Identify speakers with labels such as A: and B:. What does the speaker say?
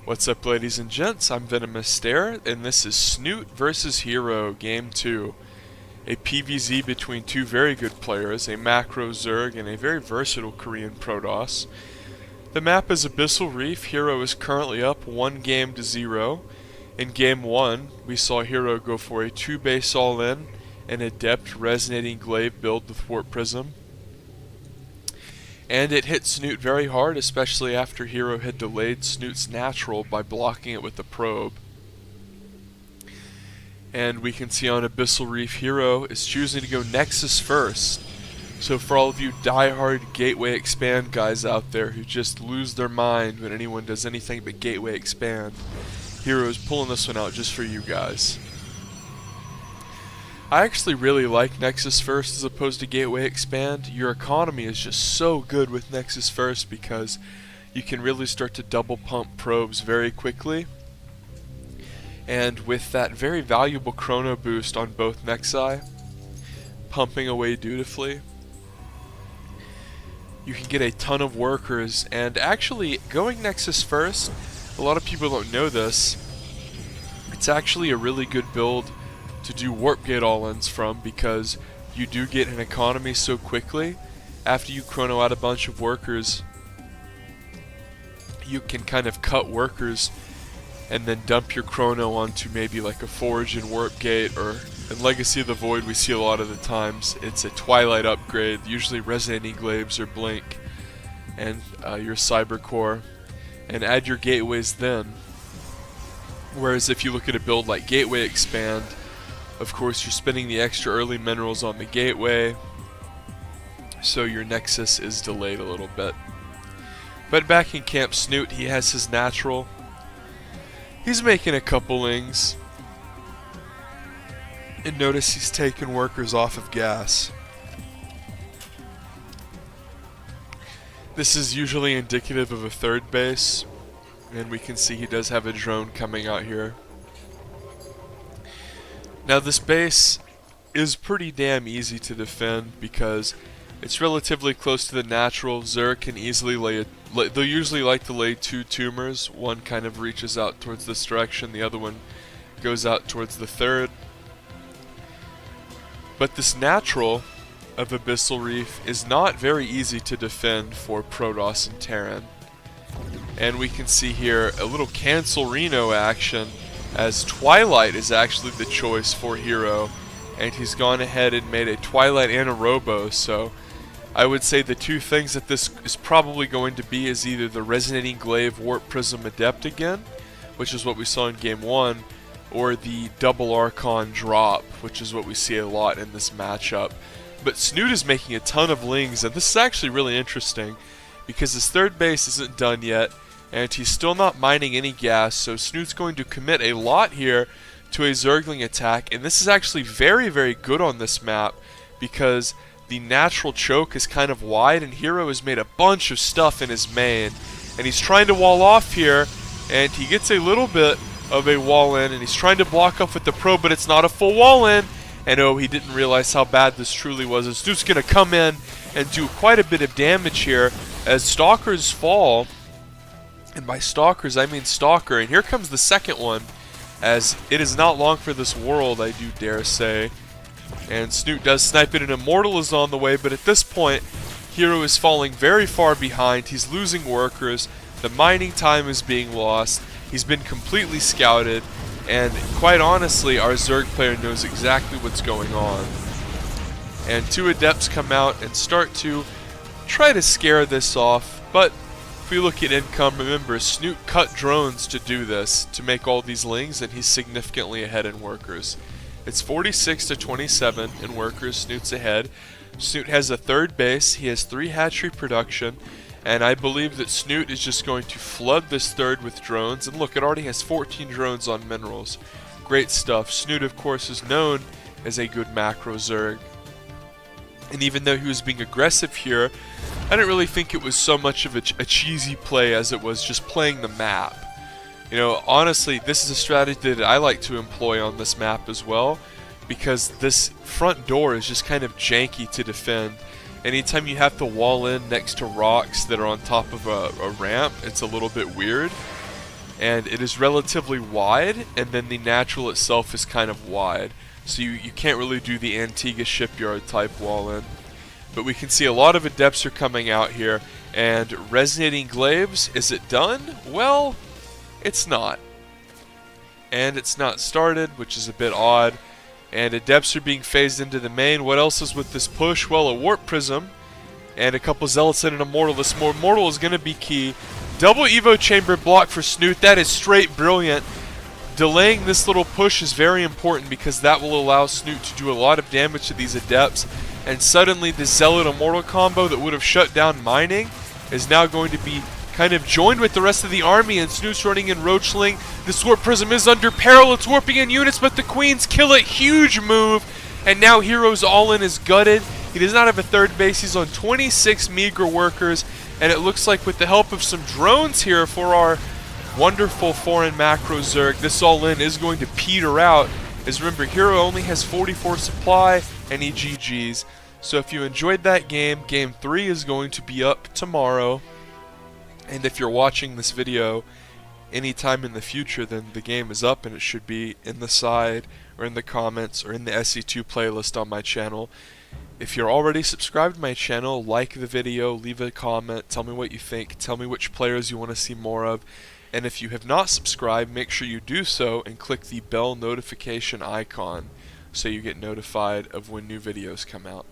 A: What's up, ladies and gents? I'm VenomousStare, and this is Snute vs. Hero Game 2. A PvZ between two very good players, a macro Zerg and a very versatile Korean Protoss. The map is Abyssal Reef. Hero is currently up 1-0. In Game 1, we saw Hero go for a 2-base all-in, an adept resonating glaive build with Warp Prism. And it hit Snute very hard, especially after Hero had delayed Snute's natural by blocking it with the probe. And we can see on Abyssal Reef, Hero is choosing to go Nexus first. So for all of you diehard Gateway Expand guys out there who just lose their mind when anyone does anything but Gateway Expand, Hero is pulling this one out just for you guys. I actually really like Nexus First as opposed to Gateway Expand. Your economy is just so good with Nexus First because you can really start to double pump probes very quickly. And with that very valuable chrono boost on both Nexi, pumping away dutifully, you can get a ton of workers. And actually, going Nexus First, a lot of people don't know this, it's actually a really good build to do warp gate all-ins from, because you do get an economy so quickly. After you chrono out a bunch of workers, you can kind of cut workers and then dump your chrono onto maybe like a forge and warp gate, or in Legacy of the Void we see a lot of the times it's a Twilight upgrade, usually resonating glaives or blink, and your cyber core, and add your gateways then. Whereas if you look at a build like Gateway Expand, of course, you're spending the extra early minerals on the gateway, so your Nexus is delayed a little bit. But back in Camp Snute, he has his natural. He's making a couple lings. And notice he's taking workers off of gas. This is usually indicative of a third base, and we can see he does have a drone coming out here. Now this base is pretty damn easy to defend because it's relatively close to the natural. Zerg can easily lay they'll usually like to lay two tumors. One kind of reaches out towards this direction, the other one goes out towards the third. But this natural of Abyssal Reef is not very easy to defend for Protoss and Terran. And we can see here a little cancel Reno action, as Twilight is actually the choice for Hero, and he's gone ahead and made a Twilight and a Robo. So I would say the two things that this is probably going to be is either the Resonating Glaive Warp Prism Adept again, which is what we saw in Game 1, or the Double Archon drop, which is what we see a lot in this matchup. But Snute is making a ton of lings, and this is actually really interesting because his third base isn't done yet, and he's still not mining any gas, so Snute's going to commit a lot here to a Zergling attack, and this is actually very, very good on this map because the natural choke is kind of wide, and Hero has made a bunch of stuff in his main, and he's trying to wall off here, and he gets a little bit of a wall in, and he's trying to block off with the probe, but it's not a full wall in, and oh, he didn't realize how bad this truly was. And Snute's going to come in and do quite a bit of damage here as Stalkers fall. And by Stalkers, I mean Stalker. And here comes the second one, as it is not long for this world, I do dare say. And Snute does snipe it, and Immortal is on the way, but at this point, Hero is falling very far behind. He's losing workers. The mining time is being lost. He's been completely scouted. And quite honestly, our Zerg player knows exactly what's going on. And two Adepts come out and start to try to scare this off, but if we look at income, remember, Snute cut drones to do this, to make all these lings, and he's significantly ahead in workers. It's 46 to 27 in workers, Snute's ahead. Snute has a third base, he has 3 hatchery production, and I believe that Snute is just going to flood this third with drones, and look, it already has 14 drones on minerals. Great stuff. Snute, of course, is known as a good macro Zerg. And even though he was being aggressive here, I didn't really think it was so much of a cheesy play as it was just playing the map. You know, honestly, this is a strategy that I like to employ on this map as well, because this front door is just kind of janky to defend. Anytime you have to wall in next to rocks that are on top of a ramp, it's a little bit weird. and it is relatively wide, and then the natural itself is kind of wide. So you can't really do the Antigua shipyard type wall in. But we can see a lot of adepts are coming out here, and Resonating Glaives, is it done? Well, it's not. And it's not started, which is a bit odd. And adepts are being phased into the main. What else is with this push? Well, a Warp Prism, and a couple Zealots and an Immortal. This Immortal is going to be key. Double Evo Chamber block for Snute. That is straight brilliant. Delaying this little push is very important because that will allow Snute to do a lot of damage to these adepts. And suddenly the Zealot Immortal combo that would have shut down mining is now going to be kind of joined with the rest of the army, and Snute's running in Roachling. This Warp Prism is under peril. It's warping in units, but the Queens kill it. Huge move. And now Heroes All In is gutted. He does not have a third base. He's on 26 meager workers. And it looks like with the help of some drones here for our wonderful foreign macro Zerg, this All In is going to peter out. As remember, Hero only has 44 supply and he GG's. So if you enjoyed that game, Game 3 is going to be up tomorrow. And if you're watching this video anytime in the future, then the game is up and it should be in the side or in the comments or in the SE2 playlist on my channel. If you're already subscribed to my channel, like the video, leave a comment, tell me what you think, tell me which players you want to see more of. And if you have not subscribed, make sure you do so and click the bell notification icon so you get notified of when new videos come out.